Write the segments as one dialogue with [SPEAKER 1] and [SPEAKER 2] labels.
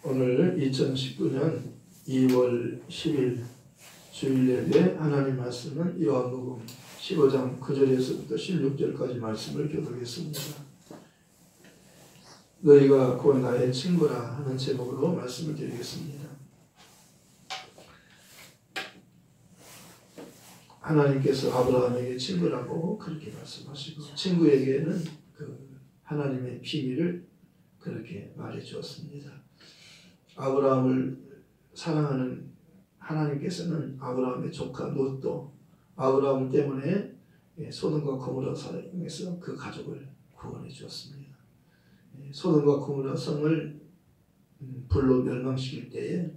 [SPEAKER 1] 오늘 2019년 2월 10일 주일 예배 하나님 말씀은 요한복음 15장 9절에서부터 16절까지 말씀을 교독했습니다. 너희가 곧 나의 친구라 하는 제목으로 말씀을 드리겠습니다. 하나님께서 아브라함에게 친구라고 그렇게 말씀하시고 친구에게는 그 하나님의 비밀을 그렇게 말해 주었습니다. 아브라함을 사랑하는 하나님께서는 아브라함의 조카 롯도 아브라함 때문에 소돔과 고모라 사랑해서 그 가족을 구원해 주었습니다. 소돔과 고모라 성을 불로 멸망시킬 때에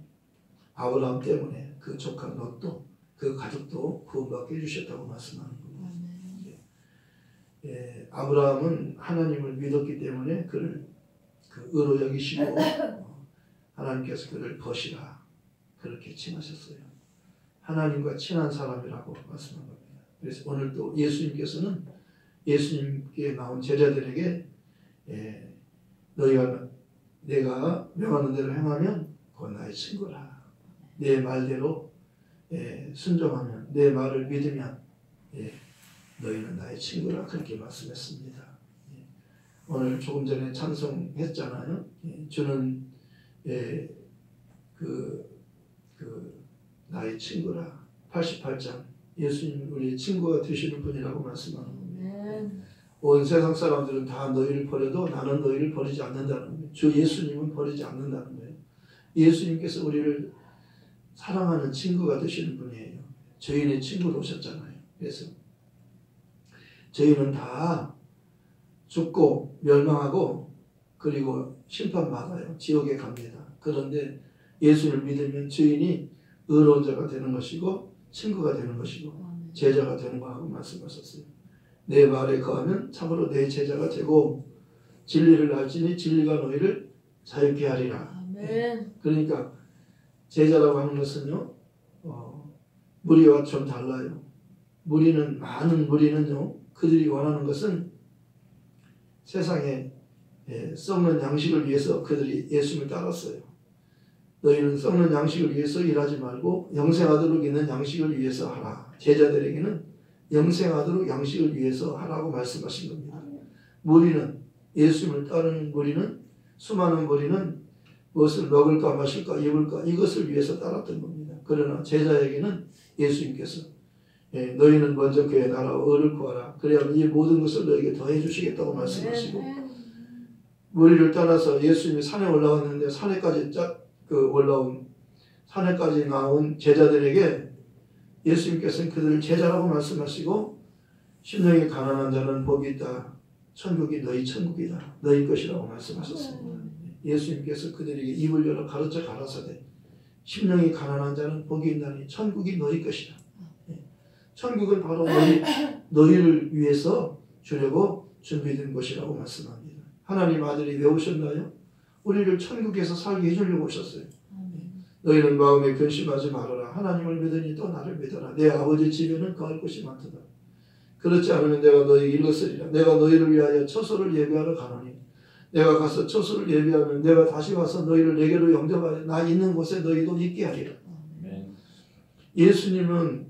[SPEAKER 1] 아브라함 때문에 그 조카 롯도 그 가족도 구원받게 해주셨다고 말씀하는 겁니다. 아브라함은 하나님을 믿었기 때문에 그를 그 의로 여기시고 하나님께서 그를 벗이라 그렇게 칭하셨어요. 하나님과 친한 사람이라고 말씀한 겁니다. 그래서 오늘 또 예수님께서는 예수님께 나온 제자들에게 너희가 내가 명하는 대로 행하면 곧 나의 친구라. 내 말대로 순종하면 내 말을 믿으면 너희는 나의 친구라 그렇게 말씀했습니다. 오늘 조금 전에 찬송했잖아요. 주는 나의 친구라 88장 예수님 우리의 친구가 되시는 분이라고 말씀하는 겁니다. 온 세상 사람들은 다 너희를 버려도 나는 너희를 버리지 않는다는 거예요. 주 예수님은 버리지 않는다는 거예요. 예수님께서 우리를 사랑하는 친구가 되시는 분이에요. 저희는 친구로 오셨잖아요. 그래서 저희는 다 죽고 멸망하고 그리고 심판받아요. 지옥에 갑니다. 그런데 예수를 믿으면 주인이 의로운 자가 되는 것이고 친구가 되는 것이고 제자가 되는 거라고 말씀하셨어요. 내 말에 거하면 참으로 내 제자가 되고 진리를 알지니 진리가 너희를 자유케 하리라. 아멘. 그러니까 제자라고 하는 것은요 무리와 좀 달라요. 많은 무리는요 그들이 원하는 것은 세상에 썩는 양식을 위해서 그들이 예수님을 따랐어요. 너희는 썩는 양식을 위해서 일하지 말고 영생하도록 있는 양식을 위해서 하라. 제자들에게는 영생하도록 양식을 위해서 하라고 말씀하신 겁니다. 무리는 예수님을 따르는 무리는 수많은 무리는 무엇을 먹을까 마실까 입을까 이것을 위해서 따랐던 겁니다. 그러나 제자에게는 예수님께서 너희는 먼저 그의 나라와 의를 구하라. 그래야 이 모든 것을 너에게 더해 주시겠다고 말씀하시고 무리를 떠나서 예수님이 산에 올라갔는데 산에까지 올라온 산에까지 나온 제자들에게 예수님께서는 그들을 제자라고 말씀하시고 심령이 가난한 자는 복이 있다. 천국이 너희 천국이다. 너희 것이라고 말씀하셨습니다. 예수님께서 그들에게 입을 열어 가르쳐 가라사대 심령이 가난한 자는 복이 있나니 천국이 너희 것이다. 천국은 바로 너희를 위해서 주려고 준비된 것이라고 말씀합니다. 하나님 아들이 왜 오셨나요? 우리를 천국에서 살게 해주려고 오셨어요. 너희는 마음에 근심하지 말아라. 하나님을 믿으니 또 나를 믿어라. 내 아버지 집에는 거할 곳이 많도다. 그렇지 않으면 내가 너희 일렀으리라. 내가 너희를 위하여 처소를 예비하러 가노니 내가 가서 처소를 예비하면 내가 다시 와서 너희를 내게로 영접하여 나 있는 곳에 너희도 있게 하리라. 예수님은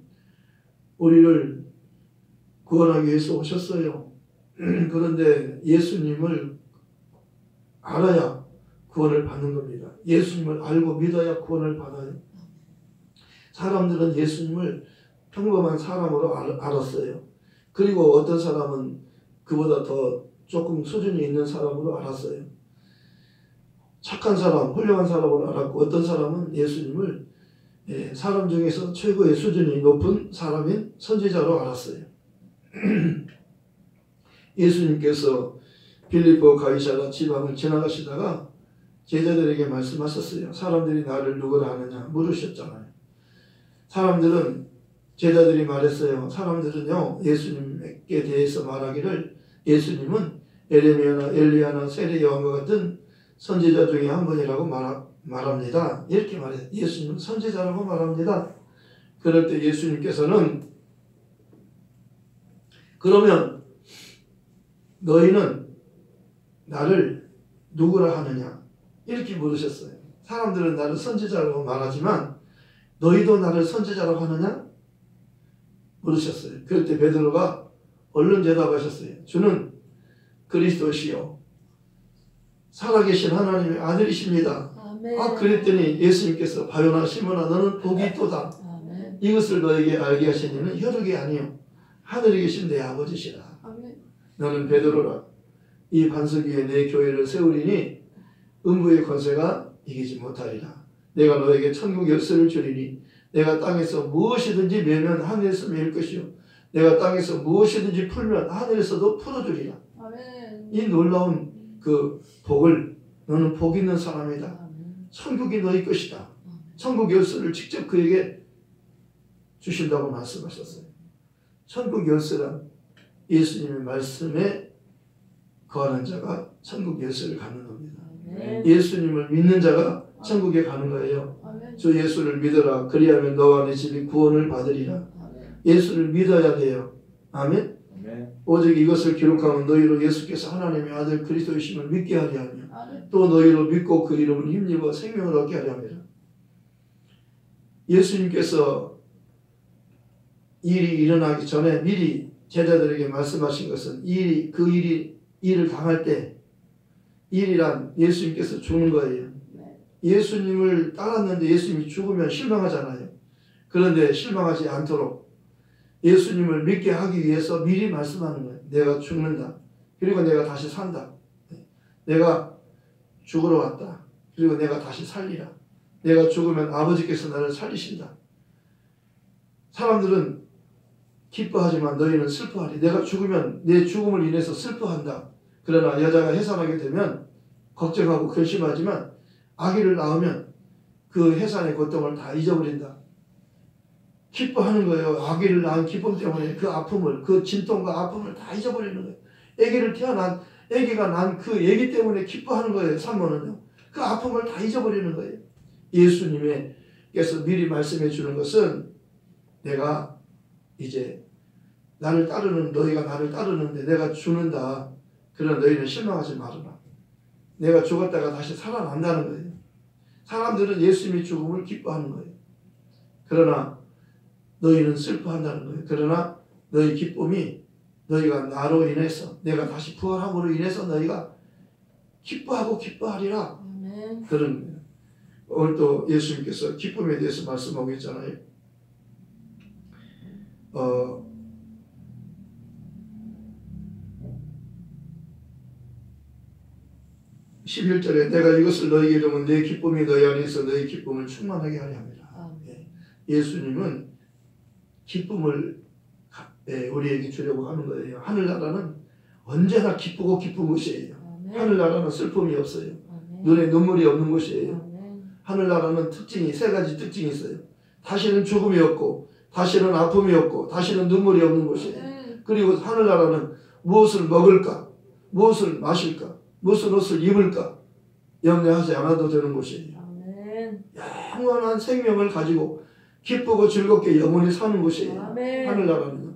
[SPEAKER 1] 우리를 구원하기 위해서 오셨어요. 그런데 예수님을 알아야 구원을 받는 겁니다. 예수님을 알고 믿어야 구원을 받아요. 사람들은 예수님을 평범한 사람으로 알았어요. 그리고 어떤 사람은 그보다 더 조금 수준이 있는 사람으로 알았어요. 착한 사람, 훌륭한 사람으로 알았고 어떤 사람은 예수님을 사람 중에서 최고의 수준이 높은 사람인 선지자로 알았어요. 예수님께서 빌립보 가이사랴 지방을 지나가시다가 제자들에게 말씀하셨어요. 사람들이 나를 누구라 하느냐 물으셨잖아요. 제자들이 말했어요. 사람들은요 예수님께 대해서 말하기를 예수님은 에레미야나 엘리야나 세례 요한과 같은 선지자 중에 한 분이라고 말합니다. 이렇게 말해요. 예수님은 선지자라고 말합니다. 그럴 때 예수님께서는 그러면 너희는 나를 누구라 하느냐 이렇게 물으셨어요. 사람들은 나를 선지자라고 말하지만 너희도 나를 선지자라고 하느냐? 물으셨어요. 그럴 때 베드로가 얼른 대답하셨어요. 주는 그리스도시요 살아계신 하나님의 아들이십니다.
[SPEAKER 2] 아멘.
[SPEAKER 1] 그랬더니 예수님께서 바요나 시몬아 너는 복이 있도다.
[SPEAKER 2] 아멘.
[SPEAKER 1] 이것을 너에게 알게 하신 이는 혈육이 아니요 하늘에 계신 내 아버지시라.
[SPEAKER 2] 아멘.
[SPEAKER 1] 너는 베드로라. 이 반석 위에 내 교회를 세우리니 음부의 권세가 이기지 못하리라. 내가 너에게 천국 열쇠를 주리니 내가 땅에서 무엇이든지 매면 하늘에서 매일 것이요 내가 땅에서 무엇이든지 풀면 하늘에서도 풀어주리라.
[SPEAKER 2] 아멘.
[SPEAKER 1] 이 놀라운 그 복을 너는 복 있는 사람이다.
[SPEAKER 2] 아멘.
[SPEAKER 1] 천국이 너희 것이다. 천국 열쇠를 직접 그에게 주신다고 말씀하셨어요. 천국 열쇠란 예수님의 말씀에 거하는 자가 천국 열쇠를 갖는 겁니다.
[SPEAKER 2] 아멘.
[SPEAKER 1] 예수님을 믿는 자가 천국에 가는 거예요.
[SPEAKER 2] 아멘.
[SPEAKER 1] 주 예수를 믿어라. 그리하면 너와 내 집이 구원을 받으리라.
[SPEAKER 2] 아멘.
[SPEAKER 1] 예수를 믿어야 돼요. 아멘.
[SPEAKER 3] 아멘.
[SPEAKER 1] 오직 이것을 기록하면 너희로 예수께서 하나님의 아들 그리스도이심을 믿게 하려 하며
[SPEAKER 2] 아멘.
[SPEAKER 1] 또 너희로 믿고 그 이름을 힘입어 생명을 얻게 하려 합니다. 예수님께서 일이 일어나기 전에 미리 제자들에게 말씀하신 것은 그 일을 당할 때 일이란 예수님께서 죽는 거예요. 예수님을 따랐는데 예수님이 죽으면 실망하잖아요. 그런데 실망하지 않도록 예수님을 믿게 하기 위해서 미리 말씀하는 거예요. 내가 죽는다. 그리고 내가 다시 산다. 내가 죽으러 왔다. 그리고 내가 다시 살리라. 내가 죽으면 아버지께서 나를 살리신다. 사람들은 기뻐하지만 너희는 슬퍼하리. 내가 죽으면 내 죽음을 인해서 슬퍼한다. 그러나 여자가 해산하게 되면 걱정하고 근심하지만 아기를 낳으면 그 해산의 고통을 다 잊어버린다. 기뻐하는 거예요. 아기를 낳은 기쁨 때문에 그 아픔을, 그 진통과 아픔을 다 잊어버리는 거예요. 아기가 난 그 아기 때문에 기뻐하는 거예요. 산모는요. 그 아픔을 다 잊어버리는 거예요. 예수님께서 미리 말씀해 주는 것은 내가 이제 너희가 나를 따르는데 내가 죽는다. 그러나 너희는 실망하지 말아라. 내가 죽었다가 다시 살아난다는 거예요. 사람들은 예수님의 죽음을 기뻐하는 거예요. 그러나 너희는 슬퍼한다는 거예요. 그러나 너희 기쁨이 너희가 나로 인해서 내가 다시 부활함으로 인해서 너희가 기뻐하고 기뻐하리라.
[SPEAKER 2] 아멘.
[SPEAKER 1] 그런 거예요. 오늘 또 예수님께서 기쁨에 대해서 말씀하고 있잖아요. 11절에 내가 이것을 너희에게 이르면 내 기쁨이 너희 안에 있어 너희 기쁨을 충만하게 하려 합니다. 예수님은 기쁨을 우리에게 주려고 하는 거예요. 하늘나라는 언제나 기쁘고 기쁜 곳이에요.
[SPEAKER 2] 아멘.
[SPEAKER 1] 하늘나라는 슬픔이 없어요.
[SPEAKER 2] 아멘.
[SPEAKER 1] 눈에 눈물이 없는 곳이에요.
[SPEAKER 2] 아멘.
[SPEAKER 1] 하늘나라는 세 가지 특징이 있어요. 다시는 죽음이 없고 다시는 아픔이 없고 다시는 눈물이 없는 곳이에요.
[SPEAKER 2] 아멘.
[SPEAKER 1] 그리고 하늘나라는 무엇을 먹을까 무엇을 마실까 무슨 옷을 입을까 염려하지 않아도 되는 곳이에요.
[SPEAKER 2] 아멘.
[SPEAKER 1] 영원한 생명을 가지고 기쁘고 즐겁게 영원히 사는 곳이에요.
[SPEAKER 2] 아멘.
[SPEAKER 1] 하늘나라는요.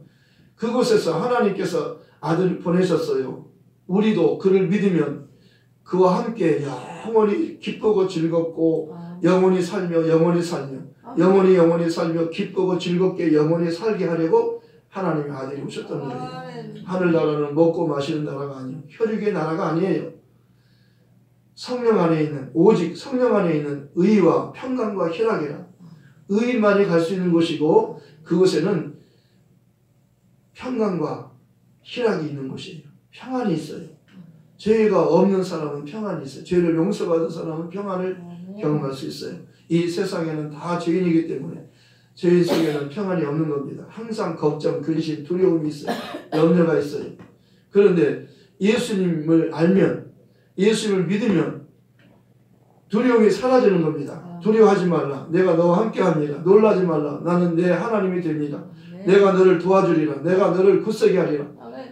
[SPEAKER 1] 그곳에서 하나님께서 아들을 보내셨어요. 우리도 그를 믿으면 그와 함께 영원히 기쁘고 즐겁고 영원히 살며 영원히 살며 기쁘고 즐겁게 영원히 살게 하려고 하나님의 아들이 오셨던 거예요. 하늘나라는 먹고 마시는 나라가 아니에요. 혈육의 나라가 아니에요. 오직 성령 안에 있는 의와 평강과 희락이라. 의인만이 갈 수 있는 곳이고 그곳에는 평강과 희락이 있는 곳이에요. 평안이 있어요. 죄가 없는 사람은 평안이 있어요. 죄를 용서받은 사람은 평안을 경험할 수 있어요. 이 세상에는 다 죄인이기 때문에 죄인 속에는 평안이 없는 겁니다. 항상 걱정, 근심, 두려움이 있어요. 염려가 있어요. 그런데 예수님을 알면 예수님을 믿으면 두려움이 사라지는 겁니다. 두려워하지 말라. 내가 너와 함께합니다. 놀라지 말라. 나는 내 하나님이 됩니다. 내가 너를 도와주리라. 내가 너를 굳세게 하리라.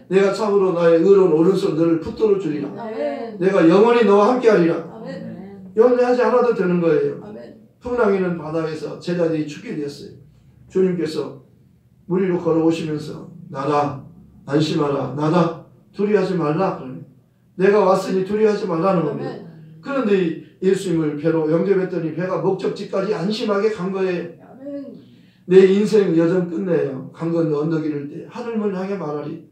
[SPEAKER 1] 내가 참으로 나의 의로운 오른손 너를 붙들어 주리라. 내가 영원히 너와 함께하리라. 염려하지 않아도 되는 거예요. 풍랑이는 바다에서 제자들이 죽게 되었어요. 주님께서 물 위로 걸어오시면서 나다 안심하라 나다 두려워하지 말라. 내가 왔으니 두려워하지 말라는 겁니다. 그런데 예수님을 배로 영접했더니 배가 목적지까지 안심하게 간 거예요. 내 인생 여정 끝내요. 강 건너 언덕 이를 때 하늘문 향해 말하리.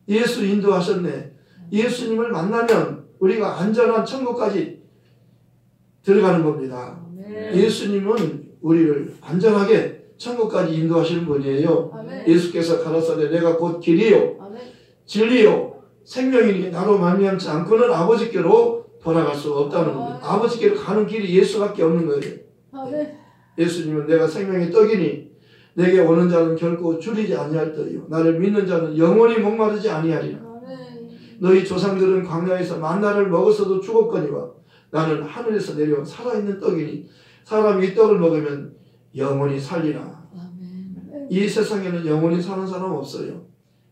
[SPEAKER 1] 예수 인도하셨네. 예수님을 만나면 우리가 안전한 천국까지 들어가는 겁니다. 예수님은 우리를 안전하게 천국까지 인도하시는 분이에요. 예수께서 가라사대 내가 곧 길이요 진리요 생명이니 나로 말미암지 않고는 아버지께로 돌아갈 수가 없다는 겁니다. 아버지께로 가는 길이 예수밖에 없는 거예요. 예수님은 내가 생명의 떡이니 내게 오는 자는 결코 줄이지 아니할 터이요 나를 믿는 자는 영원히 목마르지 아니하리라. 너희 조상들은 광야에서 만나를 먹었어도 죽었거니와 나는 하늘에서 내려온 살아있는 떡이니 사람이 이 떡을 먹으면 영원히 살리라. 이 세상에는 영원히 사는 사람 없어요.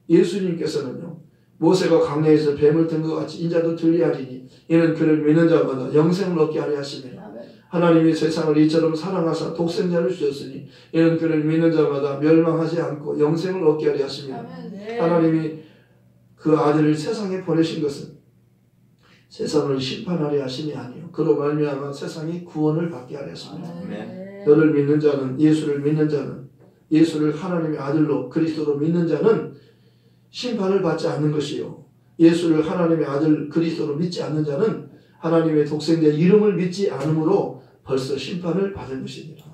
[SPEAKER 1] 예수님께서는요 모세가 광야에서 뱀을 든 것 같이 인자도 들리하리니 이는 그를 믿는 자마다 영생을 얻게 하려 하심이라. 하나님이 세상을 이처럼 사랑하사 독생자를 주셨으니 이는 그를 믿는 자마다 멸망하지 않고 영생을 얻게 하려 하심이라. 하나님이 그 아들을 세상에 보내신 것은 세상을 심판하려 하심이 아니요 그로 말미암아 세상이 구원을 받게 하려 하심이라. 너를 믿는 자는 예수를 믿는 자는 예수를 하나님의 아들로 그리스도로 믿는 자는 심판을 받지 않는 것이요 예수를 하나님의 아들 그리스도로 믿지 않는 자는 하나님의 독생자 이름을 믿지 않으므로 벌써 심판을 받은 것입니다.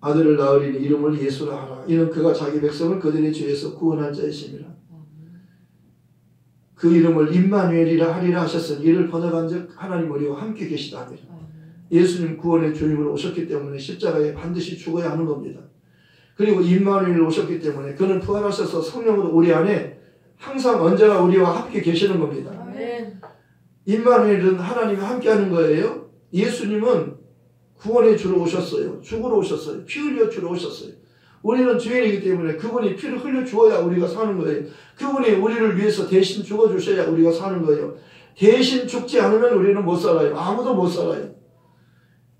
[SPEAKER 1] 아들을 낳으리니 이름을 예수라 하라. 이는 그가 자기 백성을 그들의 죄에서 구원할 자이심이라. 그 이름을 임마누엘이라 하리라 하셨으니 이를 번역한 즉 하나님 우리와 함께 계시다 하니라. 예수님 구원의 주님으로 오셨기 때문에 십자가에 반드시 죽어야 하는 겁니다. 그리고 임마누엘로 오셨기 때문에 그는 부활하셔서 성령으로 우리 안에 항상 언제나 우리와 함께 계시는 겁니다. 임마누엘은 하나님이 함께 하는 거예요. 예수님은 구원의 주로 오셨어요. 죽으러 오셨어요. 피 흘려 주러 오셨어요. 우리는 죄인이기 때문에 그분이 피를 흘려 주어야 우리가 사는 거예요. 그분이 우리를 위해서 대신 죽어주셔야 우리가 사는 거예요. 대신 죽지 않으면 우리는 못 살아요. 아무도 못 살아요.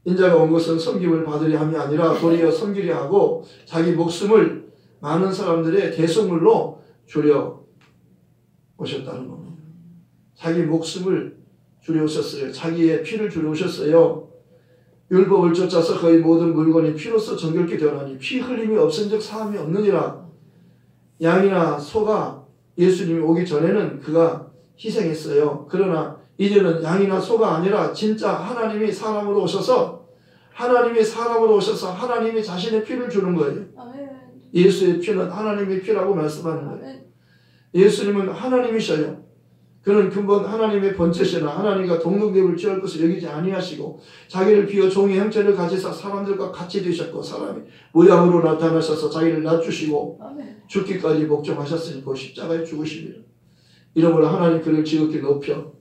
[SPEAKER 1] 인자가 온 것은 섬김을 받으려 함이 아니라 도리어 섬기려 하고 자기 목숨을 많은 사람들의 대속물로 주려 오셨다는 겁니다. 자기 목숨을 주려 오셨어요. 자기의 피를 주려 오셨어요. 율법을 쫓아서 거의 모든 물건이 피로써 정결케 되어나니 피 흘림이 없은즉 사함이 없느니라. 양이나 소가 예수님이 오기 전에는 그가 희생했어요. 그러나 이제는 양이나 소가 아니라 진짜 하나님이 사람으로 오셔서 하나님이 자신의 피를 주는 거예요. 예수의 피는 하나님의 피라고 말씀하는 거예요. 예수님은 하나님이셔요. 그는 근본 하나님의 본체시나 하나님과 동등됨을 취할 것을 여기지 아니하시고 자기를 비워 종의 형체를 가지사 사람들과 같이 되셨고 사람이 모양으로 나타나셔서 자기를 낮추시고 죽기까지 복종하셨으니 그 십자가에 죽으십니다. 이러므로 하나님 그를 지극히 높여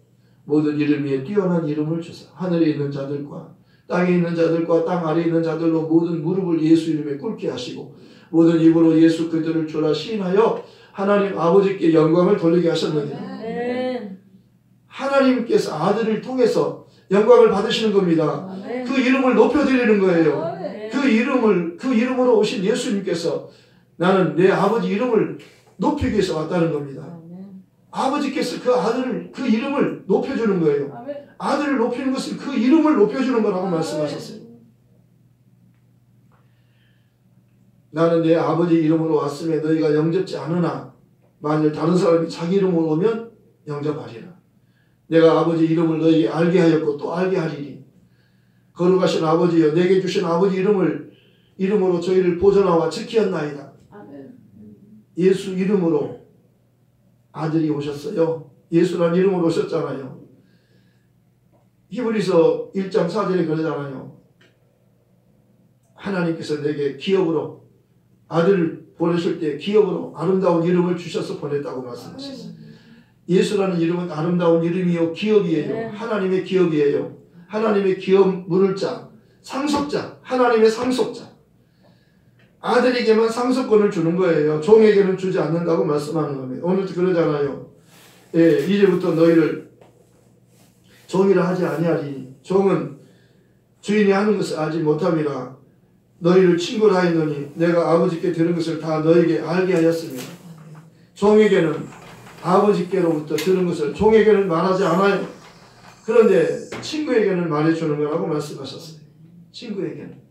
[SPEAKER 1] 모든 이름 위에 뛰어난 이름을 주사 하늘에 있는 자들과 땅에 있는 자들과 땅 아래에 있는 자들로 모든 무릎을 예수 이름에 꿇게 하시고 모든 입으로 예수 그리스도를 주라 시인하여 하나님 아버지께 영광을 돌리게 하셨느니라. 하나님께서 아들을 통해서 영광을 받으시는 겁니다. 그 이름을 높여드리는 거예요. 그 이름으로 오신 예수님께서 나는 내 아버지 이름을 높이기 위해서 왔다는 겁니다. 아버지께서 그 아들을 그 이름을 높여주는 거예요. 아들을 높이는 것은 그 이름을 높여주는 거라고 말씀하셨어요. 나는 내 아버지 이름으로 왔음에 너희가 영접지 않으나 만일 다른 사람이 자기 이름으로 오면 영접하리라. 내가 아버지 이름을 너희에게 알게 하였고 또 알게 하리니 거룩하신 아버지여 내게 주신 아버지 이름으로 저희를 보존하와 지키었나이다. 예수 이름으로 아들이 오셨어요. 예수란 이름으로 오셨잖아요. 히브리서 1장 4절에 그러잖아요. 하나님께서 내게 기업으로 아들을 보내실 때 기업으로 아름다운 이름을 주셔서 보냈다고 말씀하셨어요. 예수라는 이름은 아름다운 이름이요 기업이에요. 하나님의 기업이에요. 하나님의 기업 물을 자, 상속자, 하나님의 상속자. 아들에게만 상속권을 주는 거예요. 종에게는 주지 않는다고 말씀하는 겁니다. 오늘도 그러잖아요. 예, 이제부터 너희를 종이라 하지 아니하리니 종은 주인이 하는 것을 알지 못함이라. 너희를 친구라 하였노니 내가 아버지께 들은 것을 다 너희에게 알게 하였습니다. 종에게는 아버지께로부터 들은 것을 종에게는 말하지 않아요. 그런데 친구에게는 말해주는 거라고 말씀하셨어요. 친구에게는.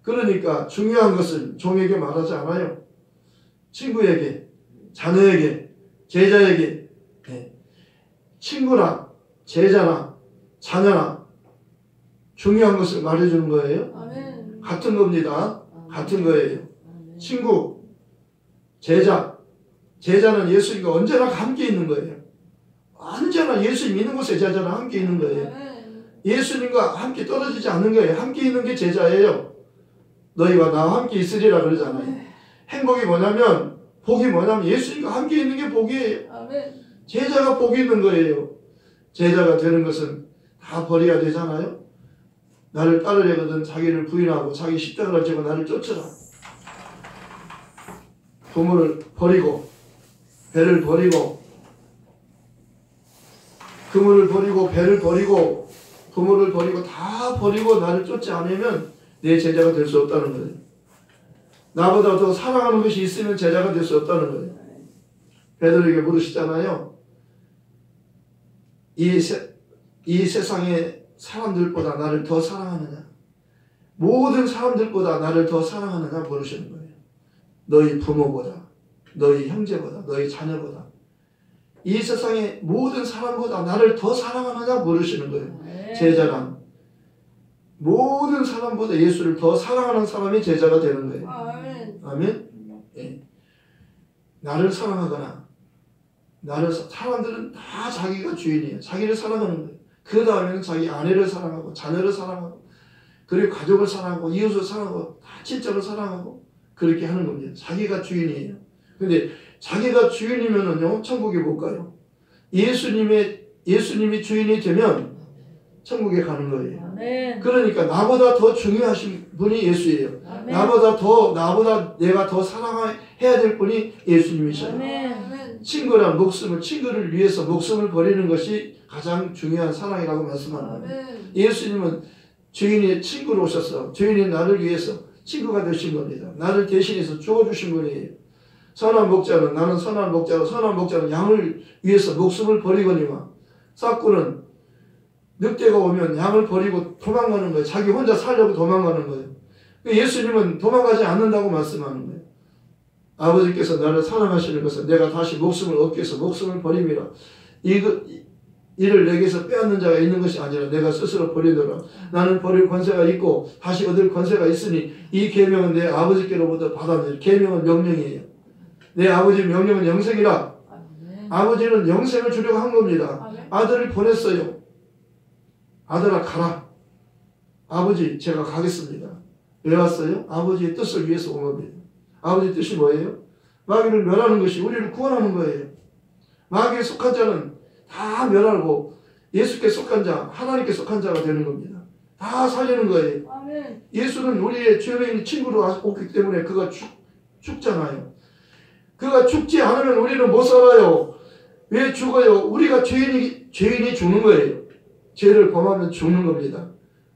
[SPEAKER 1] 그러니까 중요한 것은 종에게 말하지 않아요. 친구에게, 자녀에게, 제자에게, 친구나 제자나 자녀나 중요한 것을 말해주는 거예요.
[SPEAKER 2] 아멘.
[SPEAKER 1] 같은 겁니다. 같은 거예요. 친구, 제자, 제자는 예수님과 언제나 함께 있는 거예요. 언제나 예수님 있는 곳에 제자는 함께 있는 거예요. 예수님과 함께 떨어지지 않는 거예요. 함께 있는 게 제자예요. 너희와 나와 함께 있으리라 그러잖아요. 행복이 뭐냐면, 복이 뭐냐면 예수님과 함께 있는 게 복이에요. 제자가 복이 있는 거예요. 제자가 되는 것은 다 버려야 되잖아요. 나를 따르려거든 자기를 부인하고 자기 십자가를 지고 나를 쫓으라. 부모를 버리고 배를 버리고 그물을 버리고 배를 버리고 부모를 버리고 다 버리고 나를 쫓지 않으면 내 제자가 될 수 없다는 거예요. 나보다 더 사랑하는 것이 있으면 제자가 될 수 없다는 거예요. 베드로에게 물으시잖아요. 이 세상의 사람들보다 나를 더 사랑하느냐? 모든 사람들보다 나를 더 사랑하느냐 물으시는 거예요. 너희 부모보다, 너희 형제보다, 너희 자녀보다, 이 세상의 모든 사람보다 나를 더 사랑하느냐 물으시는 거예요. 제자란 모든 사람보다 예수를 더 사랑하는 사람이 제자가 되는 거예요. 아멘. 예. 나를 사랑하거나 사람들은 다 자기가 주인이에요. 자기를 사랑하는 거예요. 그 다음에는 자기 아내를 사랑하고 자녀를 사랑하고 그리고 가족을 사랑하고 이웃을 사랑하고 다 친척을 사랑하고 그렇게 하는 겁니다. 자기가 주인이에요. 근데 자기가 주인이면은요, 천국에 못 가요. 예수님이 주인이 되면 천국에 가는 거예요.
[SPEAKER 2] 아멘.
[SPEAKER 1] 그러니까 나보다 더 중요하신 분이 예수예요. 아멘. 나보다 내가 더 사랑해야 될 분이 예수님이셔요.
[SPEAKER 2] 아멘.
[SPEAKER 1] 친구를 위해서 목숨을 버리는 것이 가장 중요한 사랑이라고 말씀하는 거예요. 예수님은 주인이 친구로 오셔서 주인이 나를 위해서 친구가 되신 겁니다. 나를 대신해서 죽어주신 분이에요. 선한 목자는 나는 선한 목자로 선한 목자는 양을 위해서 목숨을 버리거니와 싹구는 늑대가 오면 양을 버리고 도망가는 거예요. 자기 혼자 살려고 도망가는 거예요. 예수님은 도망가지 않는다고 말씀하는 거예요. 아버지께서 나를 사랑하시는 것은 내가 다시 목숨을 얻기 위해서 목숨을 버림이라. 이를 내게서 빼앗는 자가 있는 것이 아니라 내가 스스로 버리노라. 나는 버릴 권세가 있고 다시 얻을 권세가 있으니 이 계명은 내 아버지께로부터 받았느니라. 계명은 명령이에요. 내 아버지 명령은 영생이라. 아버지는 영생을 주려고 한 겁니다. 아들을 보냈어요. 아들아 가라. 아버지 제가 가겠습니다. 왜 왔어요? 아버지의 뜻을 위해서 온 겁니다. 아버지의 뜻이 뭐예요? 마귀를 멸하는 것이 우리를 구원하는 거예요. 마귀에 속한 자는 다 멸하고 예수께 속한 자, 하나님께 속한 자가 되는 겁니다. 다 살리는 거예요. 아멘. 예수는 우리의 죄인의 친구로 왔기 때문에 그가 죽잖아요. 그가 죽지 않으면 우리는 못 살아요. 왜 죽어요? 우리가 죄인이 죽는 거예요. 죄를 범하면 죽는 겁니다.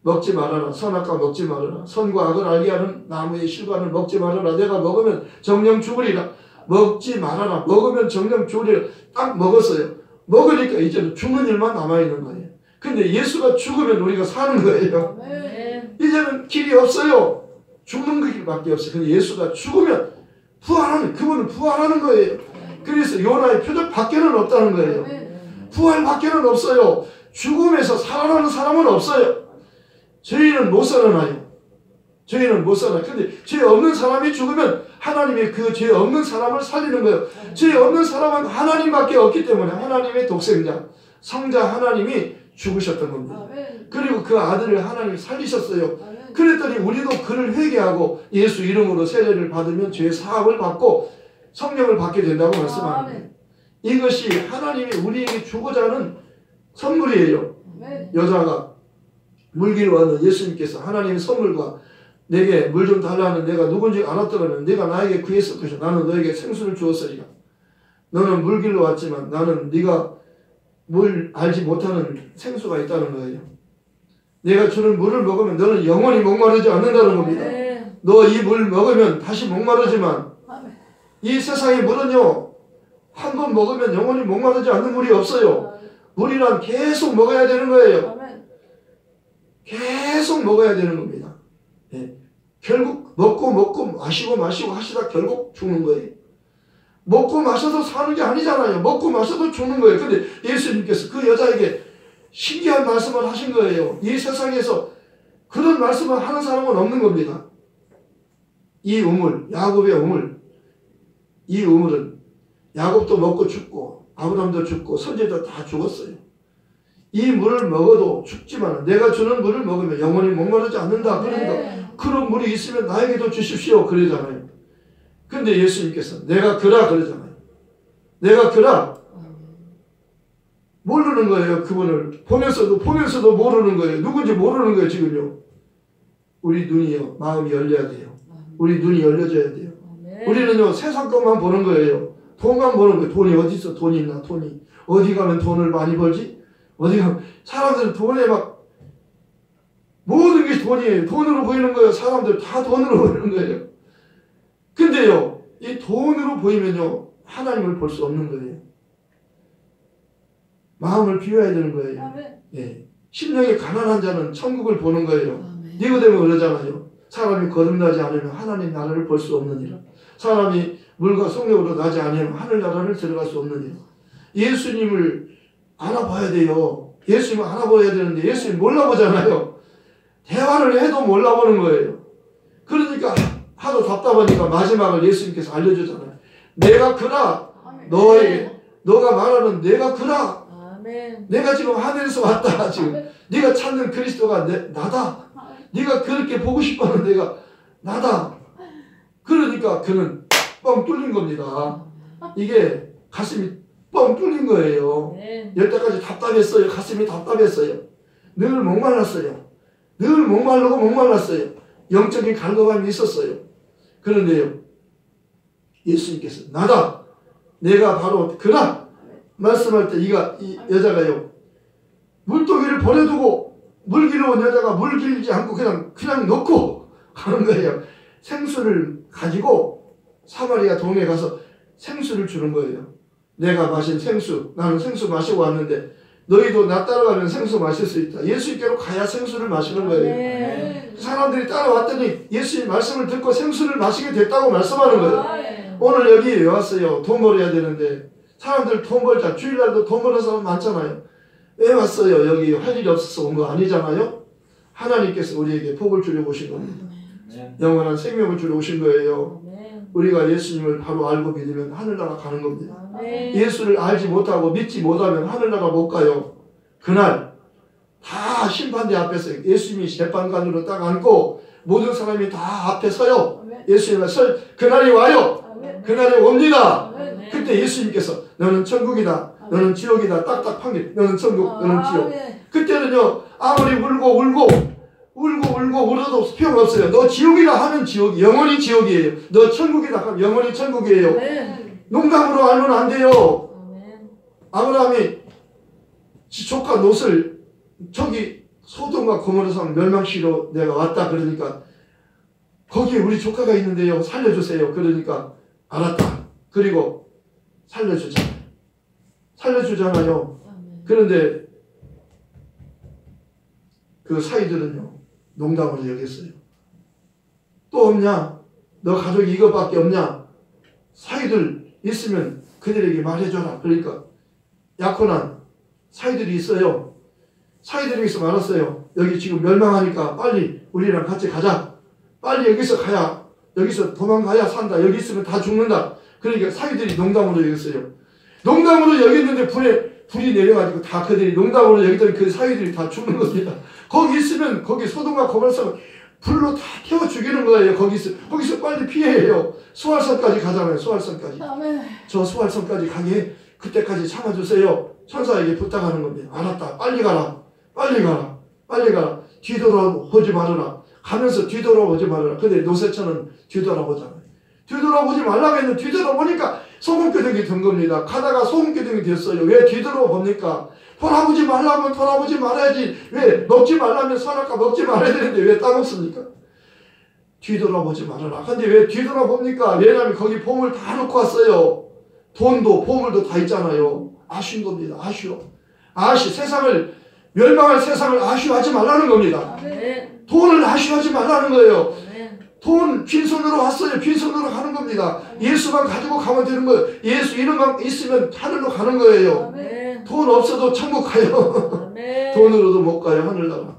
[SPEAKER 1] 먹지 말아라. 선악과 먹지 말아라. 선과 악을 알게 하는 나무의 실과는 먹지 말아라. 내가 먹으면 정령 죽으리라. 먹지 말아라. 먹으면 정령 죽으리라. 딱 먹었어요. 먹으니까 이제는 죽는 일만 남아있는 거예요. 근데 예수가 죽으면 우리가 사는 거예요. 네. 이제는 길이 없어요. 죽는 그 길밖에 없어요. 근데 예수가 죽으면 그분은 부활하는 거예요. 그래서 요나의 표적 밖에는 없다는 거예요. 부활 밖에는 없어요. 죽음에서 살아나는 사람은 없어요. 저희는 못 살아나요. 저희는 못 살아요. 근데 죄 없는 사람이 죽으면 하나님이 그 죄 없는 사람을 살리는 거예요. 죄 없는 사람은 하나님밖에 없기 때문에 하나님의 독생자, 성자 하나님이 죽으셨던 겁니다. 그리고 그 아들을 하나님이 살리셨어요. 그랬더니 우리도 그를 회개하고 예수 이름으로 세례를 받으면 죄 사함을 받고 성령을 받게 된다고 말씀하는 거예요. 이것이 하나님이 우리에게 주고자 하는 선물이에요. 여자가 물기로 하는 예수님께서 하나님의 선물과 내게 물 좀 달라는 내가 누군지 알았더라면 내가 나에게 구했을 것이야. 나는 너에게 생수를 주었으리라. 너는 물길로 왔지만 나는 네가 물 알지 못하는 생수가 있다는 거예요. 내가 주는 물을 먹으면 너는 영원히 목마르지 않는다는 겁니다. 너 이 물 먹으면 다시 목마르지만 이 세상의 물은요 한 번 먹으면 영원히 목마르지 않는 물이 없어요. 물이란 계속 먹어야 되는 거예요.
[SPEAKER 2] 아멘.
[SPEAKER 1] 계속 먹어야 되는 겁니다. 예. 결국 먹고 마시고 하시다 결국 죽는 거예요. 먹고 마셔서 사는 게 아니잖아요. 먹고 마셔도 죽는 거예요. 근데 예수님께서 그 여자에게 신기한 말씀을 하신 거예요. 이 세상에서 그런 말씀을 하는 사람은 없는 겁니다. 이 우물, 야곱의 우물, 이 우물은 야곱도 먹고 죽고 아브라함도 죽고 선지자도 다 죽었어요. 이 물을 먹어도 죽지만 내가 주는 물을 먹으면 영원히 목마르지 않는다. 그러니까 그런 물이 있으면 나에게도 주십시오. 그러잖아요. 근데 예수님께서 내가 그라 그러잖아요. 내가 그라 모르는 거예요. 그분을 보면서도 모르는 거예요. 누군지 모르는 거예요. 지금요. 우리 눈이요. 마음이 열려야 돼요. 우리 눈이 열려져야 돼요. 우리는요. 세상 것만 보는 거예요. 돈만 보는 거예요. 돈이 어디 있어? 돈이 있나? 돈이. 어디 가면 돈을 많이 벌지? 어디 가면 사람들은 돈에 막 모든 게 돈이에요. 돈으로 보이는 거예요. 사람들 다 돈으로 보이는 거예요. 근데요. 이 돈으로 보이면요. 하나님을 볼 수 없는 거예요. 마음을 비워야 되는 거예요. 예. 심령이 가난한 자는 천국을 보는 거예요. 니고데모 그러잖아요. 사람이 거듭나지 않으면 하나님 나라를 볼 수 없느니라. 사람이 물과 성령으로 나지 않으면 하늘나라를 들어갈 수 없느니라. 예수님을 알아봐야 돼요. 예수님을 알아봐야 되는데 예수님 몰라보잖아요. 대화를 해도 몰라보는 거예요. 그러니까 하도 답답하니까 마지막을 예수님께서 알려주잖아요. 내가 그라. 너가 말하는 내가 그라. 내가 지금 하늘에서 왔다. 지금 네가 찾는 그리스도가 나다. 네가 그렇게 보고 싶어하는 내가 나다. 그러니까 그는 뻥 뚫린 겁니다. 이게 가슴이 뻥 뚫린 거예요. 여태까지 답답했어요. 가슴이 답답했어요. 늘 목말랐어요. 늘 목마르고 목말랐어요. 영적인 갈급함이 있었어요. 그런데요. 예수님께서 나다. 내가 바로 그라. 말씀할 때 이 여자가요. 물동이를 버려두고 물 길러 온 여자가 물 길지 않고 그냥 놓고 가는 거예요. 생수를 가지고 사마리아 동에 가서 생수를 주는 거예요. 내가 마신 생수, 나는 생수 마시고 왔는데 너희도 나 따라가면 생수 마실 수 있다. 예수님께로 가야 생수를 마시는 거예요. 사람들이 따라왔더니 예수님 말씀을 듣고 생수를 마시게 됐다고 말씀하는 거예요. 오늘 여기 왜 왔어요? 돈 벌어야 되는데 사람들 돈 벌자. 주일날도 돈 버는 사람 많잖아요. 왜 왔어요? 여기 할 일이 없어서 온 거 아니잖아요. 하나님께서 우리에게 복을 주려고 오신 겁니다. 영원한 생명을 주려고 오신 거예요. 우리가 예수님을 바로 알고 믿으면 하늘나라 가는 겁니다. 예수를 알지 못하고 믿지 못하면 하늘나라 못 가요. 그날 다 심판대 앞에서 예수님이 재판관으로 딱 앉고 모든 사람이 다 앞에 서요. 예수님은 그날이 와요. 그날이 옵니다. 그때 예수님께서 너는 천국이다. 너는 지옥이다. 딱딱 판결. 너는 천국, 너는 지옥. 그때는요. 아무리 울고 울어도 소용없어요. 너 지옥이다 하면 지옥이 영원히 지옥이에요. 너 천국이다 하면 영원히 천국이에요. 농담으로 알면 안 돼요. 아브라함이 지 조카 롯을 저기 소돔과 고모라 성 멸망시로 내가 왔다 그러니까 거기에 우리 조카가 있는데요. 살려주세요. 그러니까 알았다. 그리고 살려주잖아요. 그런데 그 사이들은요. 농담으로 여겼어요. 또 없냐? 너 가족이 이것밖에 없냐? 사이들 있으면 그들에게 말해줘라. 그러니까 약혼한 사이들이 있어요. 사이들이 있으면 알았어요. 여기 지금 멸망하니까 빨리 우리랑 같이 가자. 빨리 여기서 가야 여기서 도망가야 산다. 여기 있으면 다 죽는다. 그러니까 사이들이 농담으로 여겼어요. 농담으로 여겼는데 불이 내려가지고 다 그들이 농담으로 여기더니 그 사이들이 다 죽는 겁니다. 거기 있으면 거기 소돔과 고모라성을 불로 다 태워 죽이는 거예요. 거기서 빨리 피해요. 수활선까지 가잖아요. 수활선까지. 저 수활선까지 가게 그때까지 참아주세요. 천사에게 부탁하는 겁니다. 알았다. 빨리 가라. 뒤돌아보지 말아라. 가면서 뒤돌아보지 말아라. 근데 노세처는 뒤돌아보잖아요. 뒤돌아보지 말라고 했는데 뒤돌아보니까 소금기둥이 된 겁니다. 가다가 소금기둥이 됐어요. 왜 뒤돌아봅니까? 돌아보지 말라면 돌아보지 말아야지. 왜 먹지 말라면 선악과 먹지 말아야 되는데 왜 따먹습니까? 뒤돌아보지 말아라. 근데 왜 뒤돌아봅니까? 왜냐하면 거기 보물 다 놓고 왔어요. 돈도 보물도 다 있잖아요. 아쉬운 겁니다. 세상을 멸망할 세상을 아쉬워하지 말라는 겁니다.
[SPEAKER 2] 아멘.
[SPEAKER 1] 돈을 아쉬워하지 말라는 거예요.
[SPEAKER 2] 아멘.
[SPEAKER 1] 돈 빈손으로 왔어요. 빈손으로 가는 겁니다. 예수만 가지고 가면 되는 거예요. 예수 이름만 있으면 하늘로 가는 거예요.
[SPEAKER 2] 아멘.
[SPEAKER 1] 돈 없어도 천국 가요.
[SPEAKER 2] 아멘.
[SPEAKER 1] 돈으로도 못 가요. 하늘나라.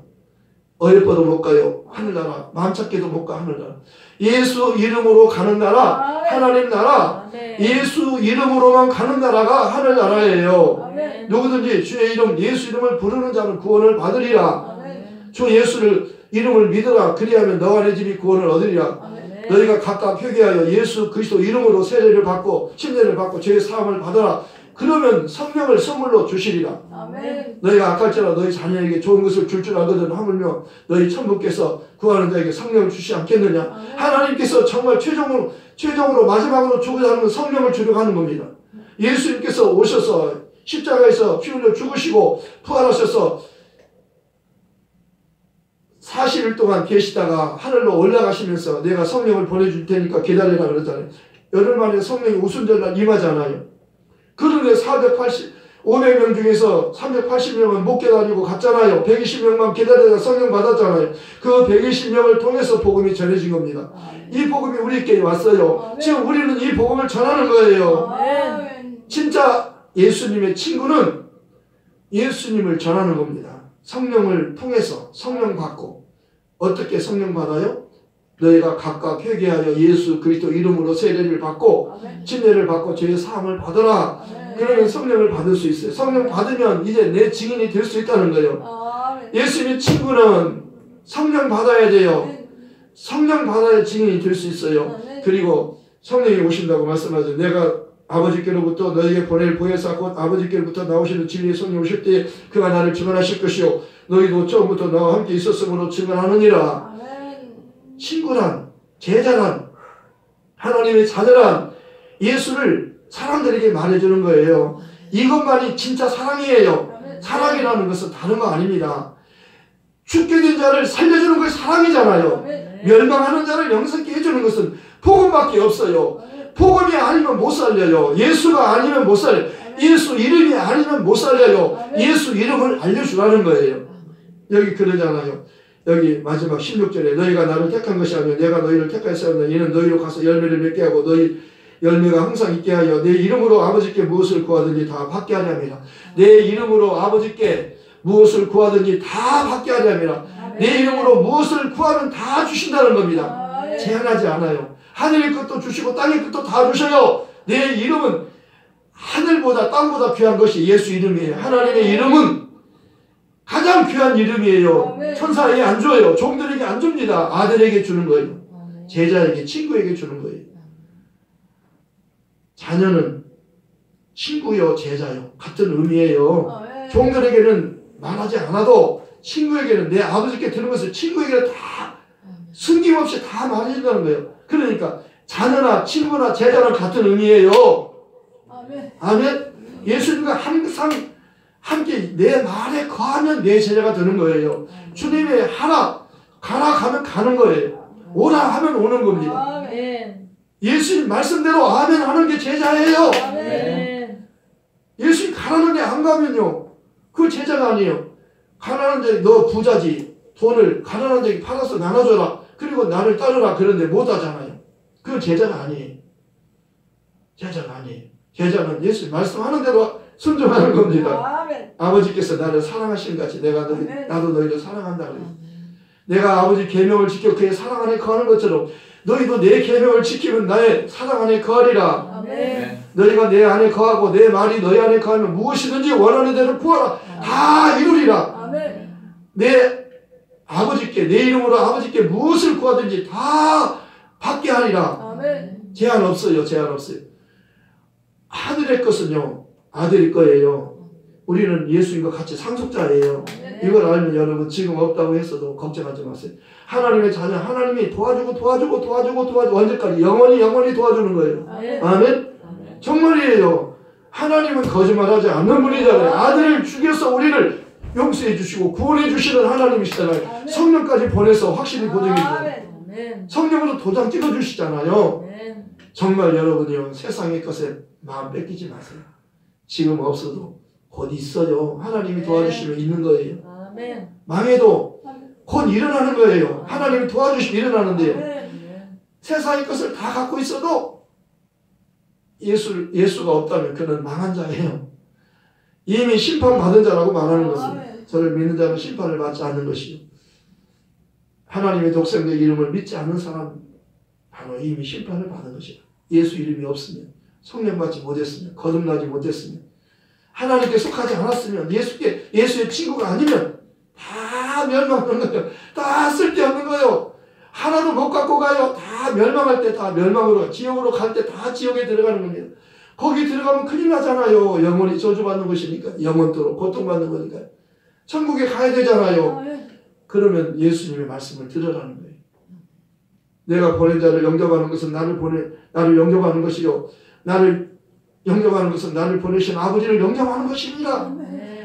[SPEAKER 1] 어여뻐도 못 가요. 하늘나라. 마음 찾게도 못 가. 하늘나라. 예수 이름으로 가는 나라, 하나님 나라.
[SPEAKER 2] 아멘.
[SPEAKER 1] 예수 이름으로만 가는 나라가 하늘나라예요.
[SPEAKER 2] 아멘.
[SPEAKER 1] 누구든지 주의 이름, 예수 이름을 부르는 자는 구원을 받으리라.
[SPEAKER 2] 아멘.
[SPEAKER 1] 주 예수를 이름을 믿으라. 그리하면 너와 내 집이 구원을 얻으리라.
[SPEAKER 2] 아멘.
[SPEAKER 1] 너희가 각각 회개하여 예수 그리스도 이름으로 세례를 받고 침례를 받고 죄의 사함을 받아라. 그러면 성령을 선물로 주시리라.
[SPEAKER 2] 아멘.
[SPEAKER 1] 너희가 악할지라 너희 자녀에게 좋은 것을 줄 줄 알거든 하물며 너희 천부께서 구하는 자에게 성령을 주시지 않겠느냐.
[SPEAKER 2] 아멘.
[SPEAKER 1] 하나님께서 정말 최종으로 마지막으로 주고자 하는 성령을 주려고 하는 겁니다. 예수님께서 오셔서 십자가에서 피 흘려 죽으시고 부활하셔서 40일 동안 계시다가 하늘로 올라가시면서 내가 성령을 보내줄 테니까 기다리라 그러잖아요. 열흘 만에 성령이 오순절날 임하잖아요. 그런데 500명 중에서 380명은 못 기다리고 갔잖아요. 120명만 기다리다가 성령 받았잖아요. 그 120명을 통해서 복음이 전해진 겁니다. 이 복음이 우리에게 왔어요. 지금 우리는 이 복음을 전하는 거예요. 진짜 예수님의 친구는 예수님을 전하는 겁니다. 성령을 통해서 성령 받고. 어떻게 성령 받아요? 너희가 각각 회개하여 예수 그리스도 이름으로 세례를 받고 침례를 받고 죄의 사함을 받아라. 그러면 성령을 받을 수 있어요. 성령 받으면 이제 내 증인이 될 수 있다는 거예요. 예수님의 친구는 성령 받아야 돼요. 성령 받아야 증인이 될 수 있어요. 그리고 성령이 오신다고 말씀하죠. 내가 아버지께로부터 너희에게 보낼 보혜사 곧 아버지께로부터 나오시는 진리의 성령 오실 때 그가 나를 증언하실 것이요 너희도 처음부터 나와 함께 있었으므로 증언하느니라. 친구란, 제자란, 하나님의 자녀란 예수를 사람들에게 말해주는 거예요. 이것만이 진짜 사랑이에요. 사랑이라는 것은 다른 거 아닙니다. 죽게 된 자를 살려주는 것이 사랑이잖아요. 멸망하는 자를 영생케 해주는 것은 복음밖에 없어요. 복음이 아니면 못 살려요. 예수가 아니면 못 살려요. 예수 이름이 아니면 못 살려요. 예수 이름을 알려주라는 거예요. 여기 그러잖아요. 여기 마지막 16절에 너희가 나를 택한 것이 아니요 내가 너희를 택하였사오나 이는 너희로 가서 열매를 맺게 하고 너희 열매가 항상 있게 하여 내 이름으로 아버지께 무엇을 구하든지 다 받게 하렵니다. 내 이름으로 아버지께 무엇을 구하든지 다 받게 하렵니다. 내 이름으로 무엇을 구하면 다 주신다는 겁니다. 제한하지 않아요. 하늘의 것도 주시고 땅의 것도 다 주셔요. 내 이름은 하늘보다 땅보다 귀한 것이 예수 이름이에요. 하나님의 이름은 가장 귀한 이름이에요. 천사에게 안 줘요. 종들에게 안 줍니다. 아들에게 주는 거예요. 제자에게, 친구에게 주는 거예요. 자녀는 친구요, 제자요. 같은 의미예요. 종들에게는 말하지 않아도 친구에게는 내 아버지께 들은 것을 친구에게는 다 숨김없이 다 말해준다는 거예요. 그러니까 자녀나 친구나 제자는 같은 의미예요. 아멘. 예수님과 항상 함께 내 말에 거하면 내 제자가 되는 거예요. 주님의 하라, 가라 가면 가는 거예요. 오라 하면 오는 겁니다. 예수님 말씀대로 아멘 하는 게 제자예요. 예수님 가라는데 안 가면요. 그 제자가 아니에요. 가라는데 너 부자지. 돈을 가라는데 팔아서 나눠줘라. 그리고 나를 따르라. 그런데 못 하잖아요. 그 제자가 아니에요. 제자가 아니에요. 제자는 예수님 말씀하는 대로 순종하는 겁니다. 아버지께서 나를 사랑하시는 같이 나도 너희를 사랑한다 그래요. 내가 아버지 계명을 지켜 그의 사랑 안에 거하는 것처럼 너희도 내 계명을 지키면 나의 사랑 안에 거하리라. 너희가 내 안에 거하고 내 말이 너희 안에 거하면 무엇이든지 원하는 대로 구하라. 다 이루리라. 내 아버지께 내 이름으로 아버지께 무엇을 구하든지 다 받게 하리라. 제한 없어요. 제한 없어요. 하늘의 것은요 아들일 거예요. 우리는 예수님과 같이 상속자예요. 이걸 알면 여러분 지금 없다고 했어도 걱정하지 마세요. 하나님의 자녀, 하나님이 도와주고 언제까지 영원히 도와주는 거예요. 아멘. 정말이에요. 하나님은 거짓말하지 않는 분이잖아요. 아들을 죽여서 우리를 용서해 주시고 구원해 주시는 하나님이시잖아요. 성령까지 보내서 확실히 보내게 해줘요. 성령으로 도장 찍어 주시잖아요. 정말 여러분이요 세상의 것에 마음 뺏기지 마세요. 지금 없어도 곧 있어요. 하나님이 도와주시면 있는 거예요.
[SPEAKER 2] 아멘.
[SPEAKER 1] 망해도 곧 일어나는 거예요. 하나님이 도와주시면 일어나는데요.
[SPEAKER 2] 아멘.
[SPEAKER 1] 세상의 것을 다 갖고 있어도 예수가 없다면 그는 망한 자예요. 이미 심판받은 자라고 말하는 것은 저를 믿는 자는 심판을 받지 않는 것이요. 하나님의 독생자의 이름을 믿지 않는 사람 바로 이미 심판을 받은 것이다. 예수 이름이 없으면, 성령 받지 못했으면, 거듭나지 못했으면, 하나님께 속하지 않았으면, 예수의 친구가 아니면 다 멸망하는 거예요. 다 쓸데없는 거예요. 하나도 못 갖고 가요. 다 멸망할 때 다 멸망으로, 지옥으로 갈 때 다 지옥에 들어가는 겁니다. 거기 들어가면 큰일 나잖아요. 영원히 저주받는 것이니까. 영원토록 고통받는 거니까. 천국에 가야 되잖아요. 그러면 예수님의 말씀을 들으라는 거예요. 내가 보낸 자를 영접하는 것은 나를 영접하는 것이요. 나를 영접하는 것은 나를 보내신 아버지를 영접하는 것입니다.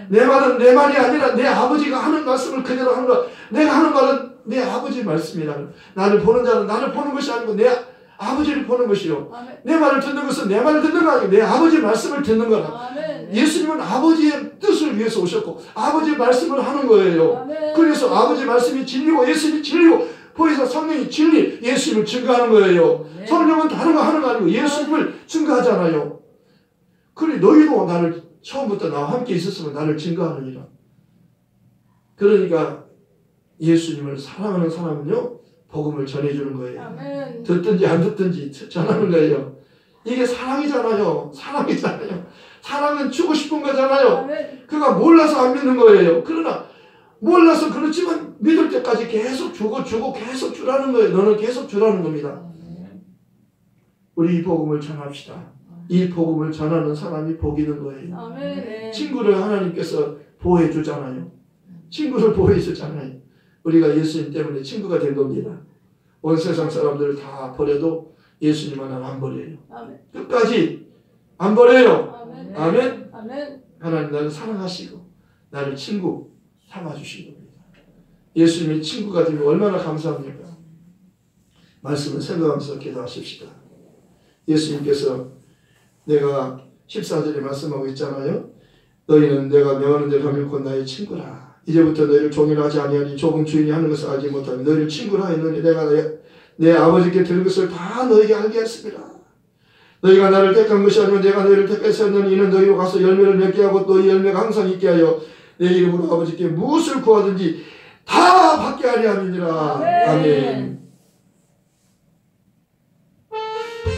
[SPEAKER 1] 내 말은 내 말이 아니라 내 아버지가 하는 말씀을 그대로 하는 거야. 내가 하는 말은 내 아버지 말씀이라는 거야. 나를 보는 자는 나를 보는 것이 아니고 내 아버지를 보는 것이요. 내 말을 듣는 것은 내 말을 듣는 거 아니고 내 아버지 말씀을 듣는 거라. 예수님은 아버지의 뜻을 위해서 오셨고 아버지의 말씀을 하는 거예요. 그래서 아버지 말씀이 진리고 예수님이 진리고 보혜사 성령이 진리, 예수님을 증거하는 거예요. 성령은 다른 거 하는 거 아니고 예수님을 증거하잖아요. 그래 너희도 나를 처음부터 나와 함께 있었으면 나를 증거하느니라. 그러니까 예수님을 사랑하는 사람은요 복음을 전해주는 거예요. 아멘. 듣든지 안 듣든지 전하는 거예요. 이게 사랑이잖아요. 사랑은 주고 싶은 거잖아요. 아멘. 그가 몰라서 안 믿는 거예요. 그러나 몰라서 그렇지만 믿을 때까지 계속 주고 계속 주라는 거예요. 너는 계속 주라는 겁니다. 우리 이 복음을 전합시다. 이 복음을 전하는 사람이 복 있는 거예요. 아멘. 친구를 하나님께서 보호해 주잖아요. 친구를 보호해 주잖아요. 우리가 예수님 때문에 친구가 된 겁니다. 온 세상 사람들을 다 버려도 예수님 하나는 안 버려요. 아멘. 끝까지 안 버려요. 아멘. 아멘. 아멘. 하나님 나를 사랑하시고 나를 친구 삼아주신 겁니다. 예수님의 친구가 되면 얼마나 감사합니까? 말씀을 생각하면서 기도하십시다. 예수님께서 내가 14절에 말씀하고 있잖아요. 너희는 내가 명하는 대로 하면 곧 나의 친구라. 이제부터 너희를 종이라 하지 아니하니 조금 주인이 하는 것을 알지 못하니 너희를 친구라 했느니 내가 내 아버지께 들은 것을 다 너희에게 알게 했습니다. 너희가 나를 택한 것이 아니면 내가 너희를 택했었느니 이는 너희로 가서 열매를 맺게 하고 또 이 열매가 항상 있게 하여 내 이름으로 아버지께 무엇을 구하든지 다 받게 하려 함이니라. 아멘.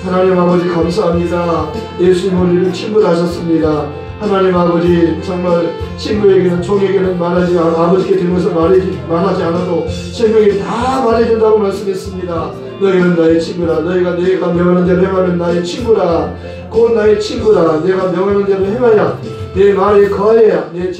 [SPEAKER 1] 하나님 아버지 감사합니다. 예수님 우리를 친구로 하셨습니다. 하나님 아버지 정말 친구에게는 종에게는 말하지 아버지께 들은 것을 말하지 않아도 친구에게 다 말해준다고 말씀했습니다. 너희는 나의 친구라. 내가 명하는 대로 행하면 나의 친구라. 곧 나의 친구라. 내가 명하는 대로 행하야 내 말에 거해야 내